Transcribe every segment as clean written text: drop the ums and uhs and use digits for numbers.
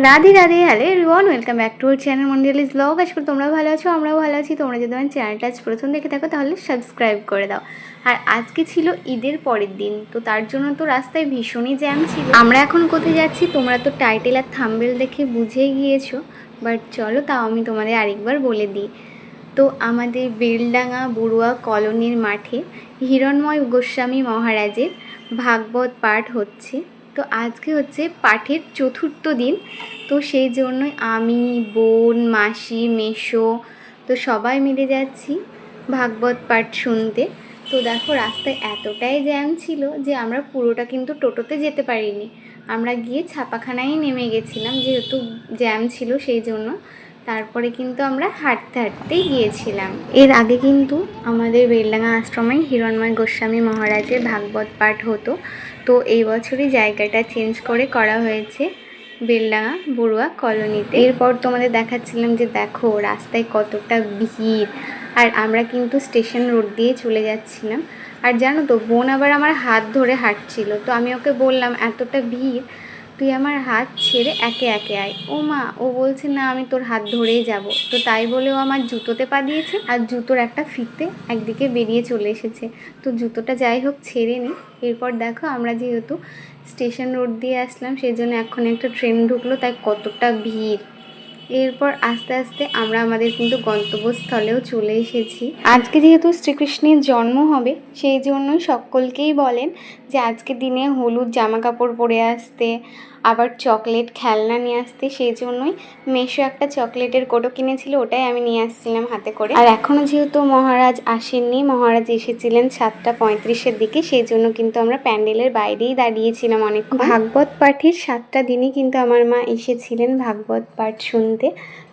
Radhe Radhe, hello everyone, welcome back to our channel Mondal's blog. আশা করি তোমরা ভালো আছো, আমরাও ভালো আছি। তোমরা যদি আমার চ্যানেলটা আজ প্রথম দেখে থাকো তাহলে সাবস্ক্রাইব করে দাও। আর আজকে ছিল ঈদের পরের দিন, তো তার জন্য তো রাস্তায় ভীষণই জ্যাম ছিল। আমরা এখন কোথায় যাচ্ছি তোমরা তো টাইটেল আর থাম্বনেল দেখে বুঝেই গিয়েছো, বাট চলো তাও আমি তোমাদের আরেকবার বলে দিই। তো আমাদের বেলডাঙা বড়ুয়া কলোনির মাঠে হিরণময় গোস্বামী মহারাজের ভাগবত পাঠ হচ্ছে। তো আজকে হচ্ছে পাঠের চতুর্থ দিন, তো সেই জন্যই আমি, বোন, মাসি, মেসো তো সবাই মিলে যাচ্ছি ভাগবত পাঠ শুনতে। তো দেখো রাস্তায় এতটাই জ্যাম ছিল যে আমরা পুরোটা কিন্তু টোটোতে যেতে পারিনি। আমরা গিয়ে ছাপাখানায় নেমে গেছিলাম, যেহেতু জ্যাম ছিল সেই জন্য। তারপরে কিন্তু আমরা হাঁটতে হাঁটতেই গিয়েছিলাম। এর আগে কিন্তু আমাদের বেলডাঙা আশ্রমে হিরণময় গোস্বামী মহারাজের ভাগবত পাঠ হতো, তো এই বছরই জায়গাটা চেঞ্জ করে করা হয়েছে বেলডাঙা বড়ুয়া কলোনিতে। এরপর তোমাদের দেখাচ্ছিলাম যে দেখো রাস্তায় কতটা ভিড়, আর আমরা কিন্তু স্টেশন রোড দিয়ে চলে যাচ্ছিলাম। আর জানো তো বোন আবার আমার হাত ধরে হাঁটছিল, তো আমি ওকে বললাম এতটা ভিড়, তুই আমার হাত ছেড়ে একে একে আয়। ও মা, ও বলছে না আমি তোর হাত ধরেই যাব। তো তাই বলেও আমার জুতোতে পা দিয়েছে, আর জুতোর একটা ফিতে একদিকে বেরিয়ে চলে এসেছে। তো জুতোটা যাই হোক ছেড়ে নি। এরপর দেখো আমরা যেহেতু স্টেশন রোড দিয়ে আসলাম সেই জন্য এখন একটা ট্রেন ঢুকলো, তাই কতটা ভিড়। এরপর আস্তে আস্তে আমরা আমাদের কিন্তু গন্তব্যস্থলেও চলে এসেছি। আজকে যেহেতু শ্রীকৃষ্ণের জন্ম হবে সেই জন্যই সকলকেই বলেন যে আজকের দিনে হলুদ জামা কাপড় পরে আসতে, আবার চকলেট খেলনা নিয়ে আসতে। সেই জন্যই মেশো একটা চকলেটের কোটো কিনেছিল, ওটাই আমি নিয়ে আসছিলাম হাতে করে। আর এখনও যেহেতু মহারাজ আসেননি, মহারাজ এসেছিলেন 7:35-এর দিকে, সেই জন্য কিন্তু আমরা প্যান্ডেলের বাইরেই দাঁড়িয়েছিলাম অনেকক্ষণ। ভাগবত পাঠের 7টা দিনই কিন্তু আমার মা এসেছিলেন ভাগবত পাঠ শুনতে।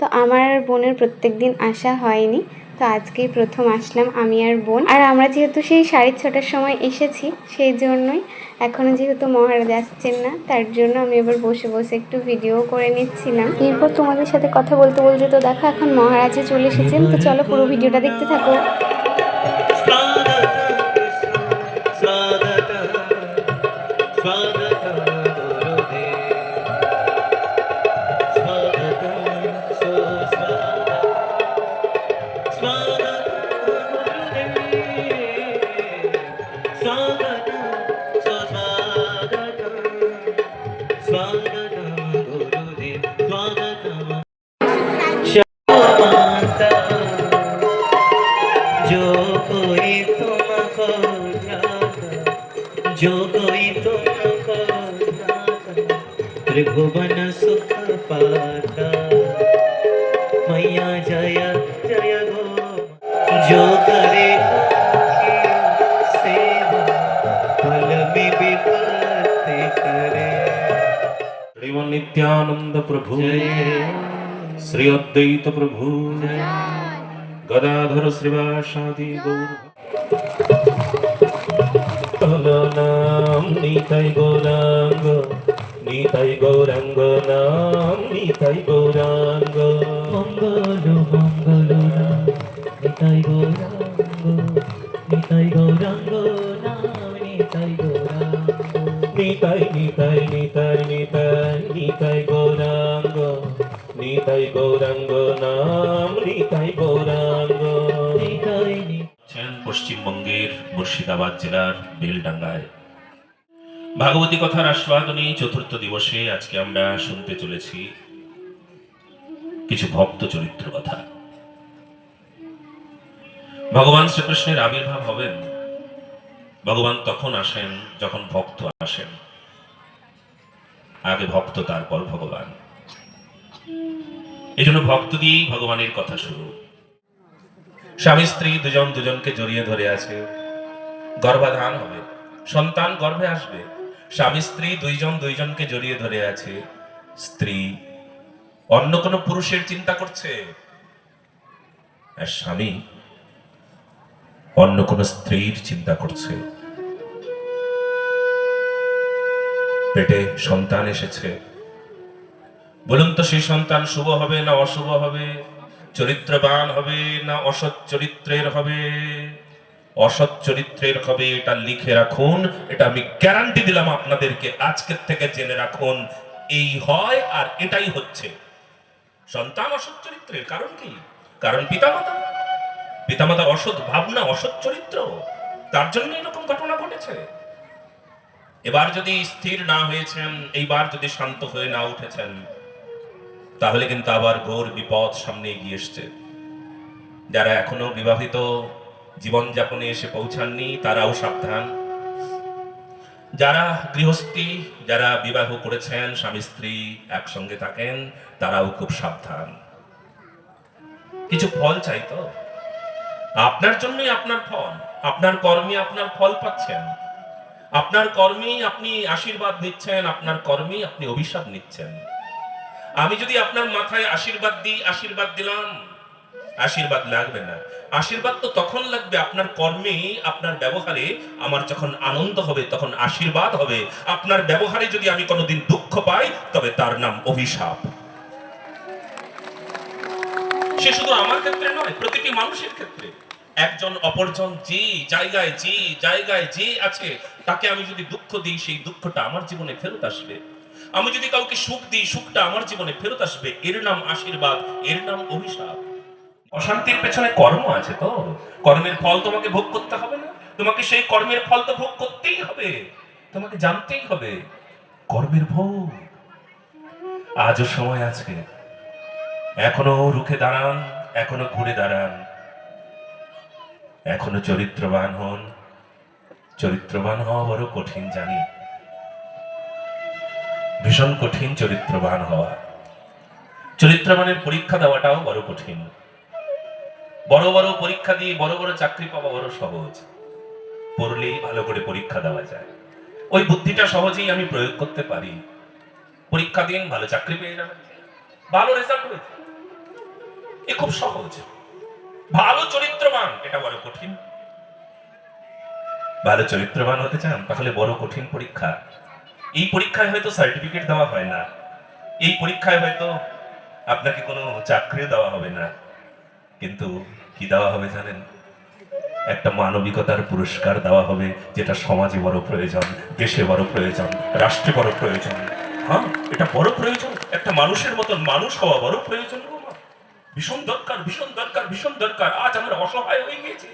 তো আমার আর বোনের প্রত্যেক দিন আসা হয়নি, তো আজকেই প্রথম আসলাম আমি আর বোন। আর আমরা যেহেতু সেই 6:30টার সময় এসেছি সেই জন্যই এখনও যেহেতু মহারাজ আসছেন না, তার জন্য আমি এবার বসে বসে একটু ভিডিও করে নিচ্ছিলাম। এরপর তোমাদের সাথে কথা বলতে বলতে তো দেখো এখন মহারাজে চলে এসেছেন, তো চলো পুরো ভিডিওটা দেখতে থাকো। जो कोई तुमको त्रिभुवन सुख पाता मैया जय जय गो जो करे सेवा फल में विपत्ति करे। श्रीमन नित्यानंद प्रभु श्री अद्वैत प्रभु गदाधर श्रीवासादि गौर नाम निताई गौरांग निताई गौरांग नाम निताई गौरांग मंगल मंगल निताई गौरांग नाम निताई गौरांग निताई निताई निताई निताई निताई गौरांग नाम निताई गौरांग निताई। পশ্চিমবঙ্গের মুর্শিদাবাদ জেলার বেলডাঙ্গায় ভাগবতী কথার আস্বাদনী চতুর্থ দিবসে আজকে আমরা শুনতে চলেছি কিছু ভক্ত চরিত্র কথা। ভগবান শ্রীকৃষ্ণের আবির্ভাব হবেন, ভগবান তখন আসেন যখন ভক্ত আসেন। আগে ভক্ত তারপর ভগবান, এই জন্য ভক্ত দিয়েই ভগবানের কথা শুরু। স্বামী স্ত্রী দুজন দুজনকে জড়িয়ে ধরে আছে, গর্ভাধান হবে, সন্তান গর্ভে আসবে। স্বামী স্ত্রী দুইজন দুইজনকে জড়িয়ে ধরে আছে। স্ত্রী অন্য কোনো পুরুষের চিন্তা করছে, আর স্বামী অন্য কোনো স্ত্রীর চিন্তা করছে। পেটে সন্তান এসেছে, বলুন তো সেই সন্তান শুভ হবে না অশুভ হবে, চরিত্রবান হবে না অসৎ চরিত্রের হবে? অসৎ চরিত্রের হবে, এটা লিখে রাখুন, এটা আমি গ্যারান্টি দিলাম আপনাদেরকে, আজকের থেকে জেনে রাখুন। এই হয় আর এটাই হচ্ছে। সন্তান অসৎ চরিত্রের কারণ কি? কারণ পিতামাতা, পিতামাতার অসৎ ভাবনা, অসৎ চরিত্র, তার জন্য এরকম ঘটনা ঘটেছে। এবার যদি স্থির না হয়েছেন, এইবার যদি শান্ত হয়ে না উঠেছেন, তাহলে কিন্তু আবার ঘোর বিপদ সামনে এগিয়ে এসছে। যারা এখনো বিবাহিত জীবনযাপনে এসে পৌঁছাননি তারাও সাবধান। যারা গৃহস্থী, যারা বিবাহ করেছেন, স্বামী স্ত্রী একসঙ্গে থাকেন, তারাও খুব সাবধান। কিছু ফল চাই তো, আপনার জন্যই আপনার ফল, আপনার কর্মে আপনার ফল পাচ্ছেন, আপনার কর্মেই আপনি আশীর্বাদ নিচ্ছেন, আপনার কর্মেই আপনি অভিশাপ নিচ্ছেন। আমি যদি আপনার মাথায় আশীর্বাদ দিই, আশীর্বাদ দিলাম, আশীর্বাদ লাগবে না। আশীর্বাদ তো তখন লাগবে আপনার কর্মে, আপনার ব্যবহারে আমার যখন আনন্দ হবে তখন আশীর্বাদ হবে। আপনার ব্যবহারে যদি আমি কোনোদিন দুঃখ পাই তবে তার নাম অভিশাপ। সে শুধু আমার ক্ষেত্রে নয়, প্রতিটি মানুষের ক্ষেত্রে। একজন অপরজন যে জায়গায় যে আছে, তাকে আমি যদি দুঃখ দিই, সেই দুঃখটা আমার জীবনে ফেরত আসবে। আমি যদি কাউকে সুখ দিই, সুখটা আমার জীবনে ফেরত আসবে। এর নাম আশীর্বাদ, এর নাম অভিশাপ। অশান্তির পেছনে কর্ম আছে তো, কর্মের ফল তোমাকে ভোগ করতে হবে না? তোমাকে সেই কর্মের ফল তো ভোগ করতেই হবে, তোমাকে জানতেই হবে কর্মের ভোগ। আজও সময় আছে, এখনো রুখে দাঁড়ান, এখনো ঘুরে দাঁড়ান, এখনো চরিত্রবান হন। চরিত্রবান হওয়া বড় কঠিন, জানি, ভীষণ কঠিন চরিত্রবান হওয়া। চরিত্রবানের পরীক্ষা দেওয়াটাও বড় কঠিন। বড় বড় পরীক্ষা দিয়ে বড় বড় চাকরি পাওয়া বড় সহজ, পড়লেই ভালো করে পরীক্ষা দেওয়া যায়। ওই বুদ্ধিটা সহজেই আমি প্রয়োগ করতে পারি। পরীক্ষা দিন, ভালো চাকরি পেয়ে যাবেন, ভালো রেজাল্ট হয়েছে, এ খুব সহজ। ভালো চরিত্রবান, এটা বড় কঠিন। ভালো চরিত্রবান হতে চান, তাহলে বড় কঠিন পরীক্ষা। এই পরীক্ষায় হয়তো সার্টিফিকেট দেওয়া হয় না, এই পরীক্ষায় হয়তো আপনাকে কোনো চাকরিও দেওয়া হবে না, কিন্তু কি দেওয়া হবে জানেন? একটা মানবিকতার পুরস্কার দেওয়া হবে, যেটা সমাজে বড় প্রয়োজন, দেশে বড় প্রয়োজন, রাষ্ট্রে বড় প্রয়োজন। হ্যাঁ, এটা বড় প্রয়োজন। একটা মানুষের মতন মানুষ হওয়া বড় প্রয়োজন, ভীষণ দরকার, ভীষণ দরকার, ভীষণ দরকার। আজ আমরা অসহায় হয়ে গিয়েছি,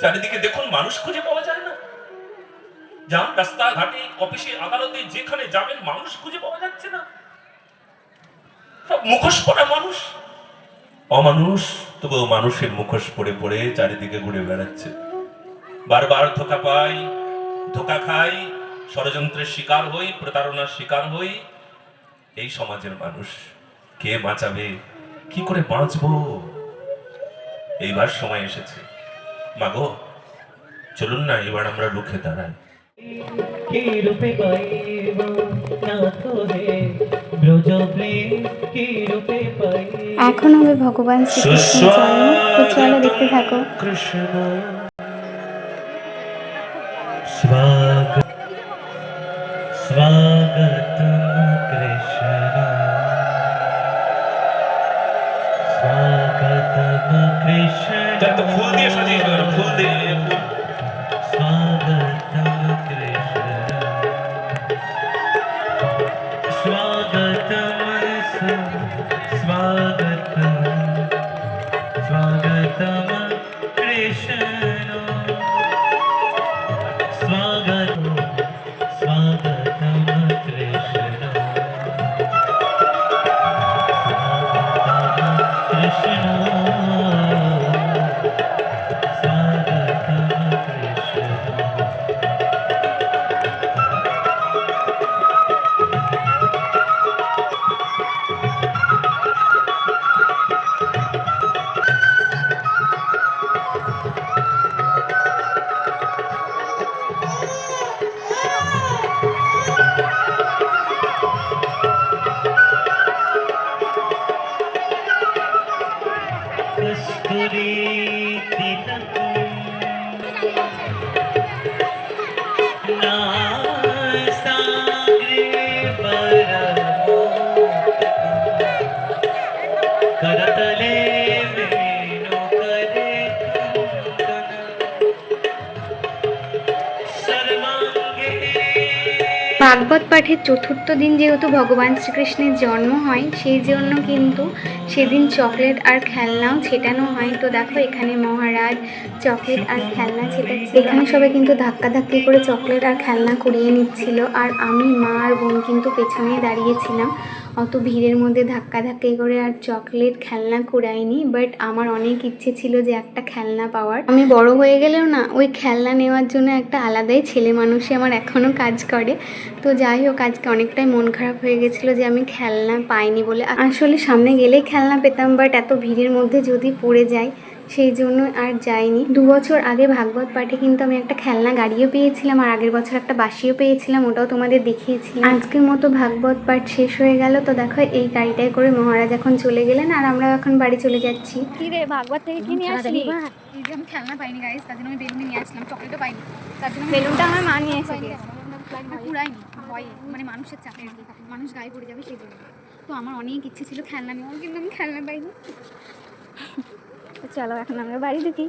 চারিদিকে দেখুন মানুষ খুঁজে পাওয়া যায় না। যান রাস্তাঘাটে, অফিসে, আদালতে, যেখানে যাবেন মানুষ খুঁজে পাওয়া যাচ্ছে না। সব মুখোশ পরা মানুষ, অমানুষ, তবুও মানুষের মুখোশ পড়ে পড়ে চারিদিকে ঘুরে বেড়াচ্ছে। বারবার ধোকা পাই, ধোকা খাই, ষড়যন্ত্রের শিকার হই, প্রতারণার শিকার হই। এই সমাজের মানুষ কে বাঁচাবে? কি করে বাঁচবো? এইবার সময় এসেছে, মাগো চলুন না, এবার আমরা রুখে দাঁড়াই। কি রূপে পাইব নাথ রে ব্রজ প্রেম, কি রূপে পাইব। এখন হবে ভগবান শ্রীকৃষ্ণের জন্ম, তো চলো দেখতে থাকো। কৃষ্ণ স্বাগত স্বাগতম কৃষ্ণ, স্বাগতম কৃষ্ণ। যার তো ফুল দিয়ে সাজিয়ে দেবেন, ফুল দিয়ে ফুল। স্বাগতম কৃষ্ণ, স্বাগতম স্বাগতম স্বাগতম কৃষ্ণ, স্বাগত স্বাগতম কৃষ্ণ, স্বাগতম কৃষ্ণ, স্বাগতম কৃষ্ণ। কস্তুরী তিলকম নাসাগ্রে পরমোক্তম, করতলে বেণুকরে কঙ্কণ, সর্বাঙ্গে। পা ভাগবত পাঠের চতুর্থ দিন যেহেতু ভগবান শ্রীকৃষ্ণের জন্ম হয়, সেই জন্য কিন্তু সেদিন চকলেট আর খেলনাও ছেটানো হয়। তো দেখো এখানে মহারাজ চকলেট আর খেলনা ছেটাচ্ছে। এখানে সবাই কিন্তু ধাক্কাধাক্কি করে চকলেট আর খেলনা কুড়িয়ে নিচ্ছিল, আর আমি, মা আর বোন কিন্তু পেছনে দাঁড়িয়েছিলাম। অত ভিড়ের মধ্যে ধাক্কাধাক্কি করে আর চকলেট খেলনা কুড়াইনি, বাট আমার অনেক ইচ্ছে ছিল যে একটা খেলনা পাওয়ার। আমি বড় হয়ে গেলেও না ওই খেলনা নেওয়ার জন্য একটা আলাদাই ছেলে মানুষই আমার এখনও কাজ করে। তো যাই হোক, আজকে অনেকটাই মন খারাপ হয়ে গেছিলো যে আমি খেলনা পাইনি বলে। আসলে সামনে গেলেই খেলনা পেতাম, বাট এত ভিড়ের মধ্যে যদি পড়ে যাই সেই জন্য আর যাইনি। 2 বছর আগে ভাগবত পাঠে কিন্তু আমি একটা খেলনা গাড়িও পেয়েছিলাম, আর আগের বছর একটা বাঁশিও পেয়েছিলাম, ওটাও তোমাদের দেখিয়েছিলাম। আজকের মতো ভাগবত পাঠ শেষ হয়ে গেল। তো দেখো এই গাড়িটায় করে মহারাজ এখন চলে গেলেন, আর আমরা এখন বাড়ি চলে যাচ্ছি। কি রে ভাগবত থেকে কি নিয়ে আসলি? এই যে আমি খেলনা পাইনি গাইস, তার জন্য আমি বেলুন নিয়ে আসলাম, চকলেটও পাইনি, তার জন্য বেলুনটা আমার মা নিয়ে এসেছে। পুরাইনি ভয়ে, মানে মানুষের চাপে আর কি, মানুষ গায়ে পড়ে যাবে সেই জন্য। তো আমার অনেক ইচ্ছে ছিল খেলনা নেওয়ার, কিন্তু আমি খেলনা পাইনি। তো চলো এখন আমরা বাড়ি ঢুকি।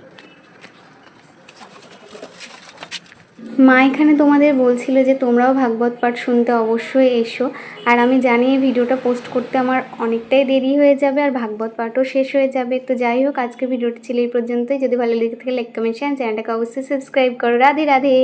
মা এখানে তোমাদের বলছিল যে তোমরাও ভাগবত পাঠ শুনতে অবশ্যই এসো, আর আমি জানি এই ভিডিওটা পোস্ট করতে আমার অনেকটাই দেরি হয়ে যাবে, আর ভাগবত পাঠও শেষ হয়ে যাবে। তো যাই হোক, আজকে ভিডিওটা ছিল এই পর্যন্তই। যদি ভালো লেগে থাকে লাইক, কমেন্ট, শেয়ার, চ্যানেলটাকে অবশ্যই সাবস্ক্রাইব করো। রাধে রাধে।